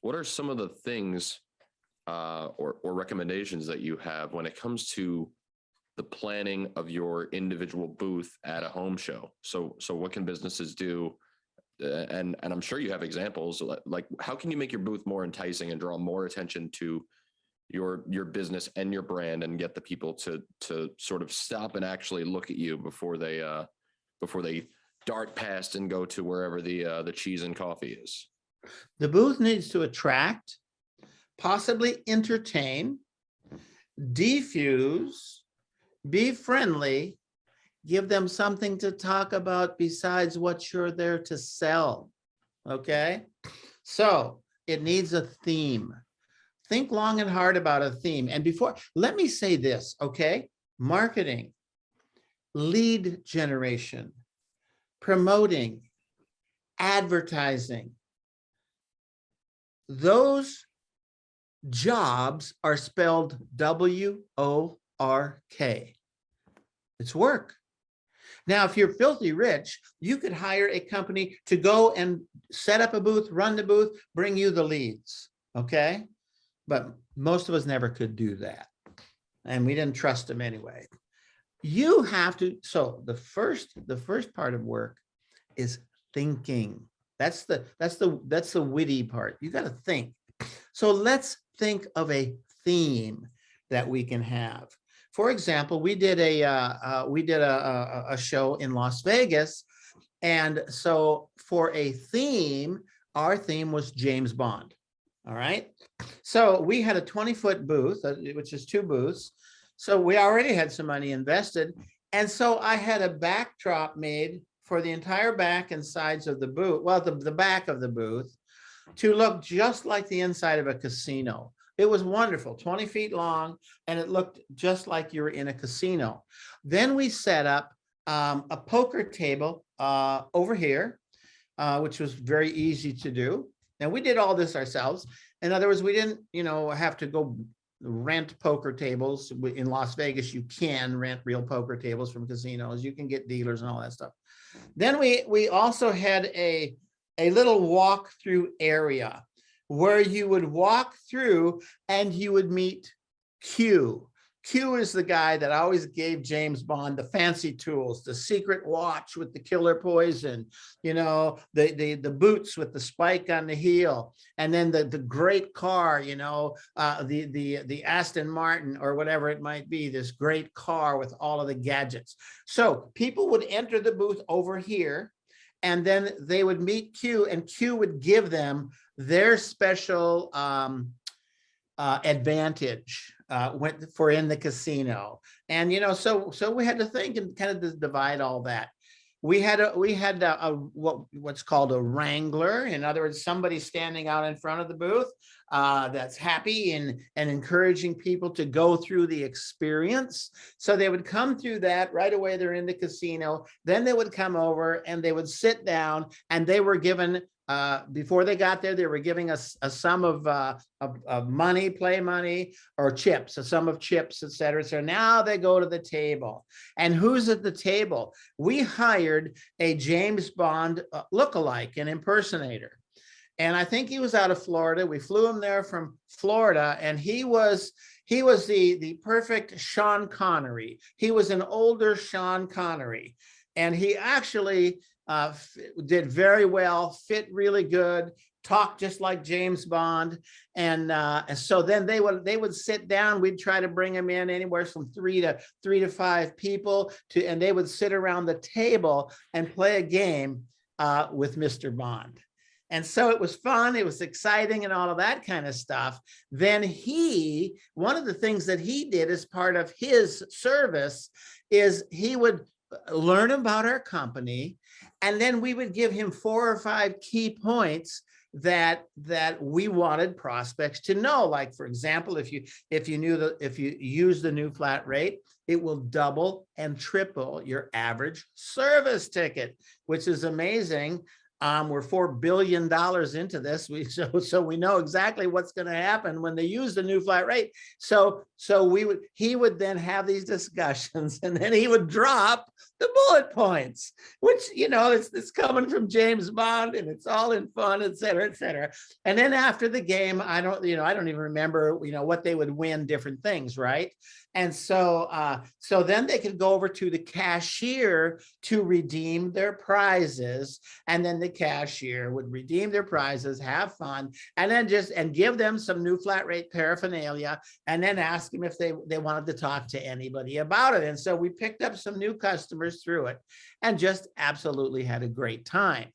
what are some of the things or recommendations that you have when it comes to the planning of your individual booth at a home show? So what can businesses do? And I'm sure you have examples, like how can you make your booth more enticing and draw more attention to your business and your brand, and get the people to sort of stop and actually look at you before they dart past and go to wherever the cheese and coffee is? The booth needs to attract, possibly entertain, defuse, be friendly, give them something to talk about besides what you're there to sell. Okay, so it needs a theme. Think long and hard about a theme. And before, let me say this, okay? Marketing, lead generation, promoting, advertising. Those jobs are spelled W-O-R-K. It's work. Now, if you're filthy rich, you could hire a company to go and set up a booth, run the booth, bring you the leads, okay? But most of us never could do that. And we didn't trust them anyway. You have to, so the first part of work is thinking. That's the witty part. You got to think. So let's think of a theme that we can have. For example, we did a show in Las Vegas, and so for a theme, our theme was James Bond. All right. So we had a 20-foot booth, which is 2 booths. So we already had some money invested. And so I had a backdrop made for the entire back and sides of the booth, well, the back of the booth, to look just like the inside of a casino. It was wonderful, 20 feet long, and it looked just like you were in a casino. Then we set up a poker table over here, which was very easy to do. And we did all this ourselves. In other words, we didn't, have to go rent poker tables. In Las Vegas, you can rent real poker tables from casinos. You can get dealers and all that stuff. Then we also had a little walk-through area where you would walk through and you would meet Q. Q is the guy that always gave James Bond the fancy tools, the secret watch with the killer poison, the boots with the spike on the heel, and then the great car, the Aston Martin or whatever it might be, this great car with all of the gadgets. So people would enter the booth over here, and then they would meet Q, and Q would give them their special advantage for in the casino. And so we had to think and kind of divide all that. We had what's called a wrangler. In other words, somebody standing out in front of the booth that's happy and encouraging people to go through the experience. So they would come through that right away. They're in the casino. Then they would come over and they would sit down, and they were given before they got there, they were giving us a sum of money, play money, or chips, a sum of chips, etc. So now they go to the table. And who's at the table? We hired a James Bond lookalike, an impersonator. And I think he was out of Florida. We flew him there from Florida, and he was the perfect Sean Connery. He was an older Sean Connery, and he actually did very well, fit really good, talked just like James Bond. And so then they would sit down. We'd try to bring them in anywhere from three to 5 people and they would sit around the table and play a game with Mr. Bond. And so it was fun, it was exciting and all of that kind of stuff. Then one of the things that he did as part of his service is he would learn about our company, and then we would give him 4 or 5 key points that we wanted prospects to know. Like, for example, if you use the new flat rate, it will double and triple your average service ticket, which is amazing. We're $4 billion into this. So we know exactly what's going to happen when they use the new flat rate. So he would then have these discussions, and then he would drop the bullet points, which, it's coming from James Bond, and it's all in fun, et cetera, et cetera. And then after the game, I don't even remember, what they would win, different things, right? And so then they could go over to the cashier to redeem their prizes, and then the cashier would redeem their prizes, have fun, and then and give them some new flat rate paraphernalia, and then ask them if they wanted to talk to anybody about it. And so we picked up some new customers through it, and just absolutely had a great time.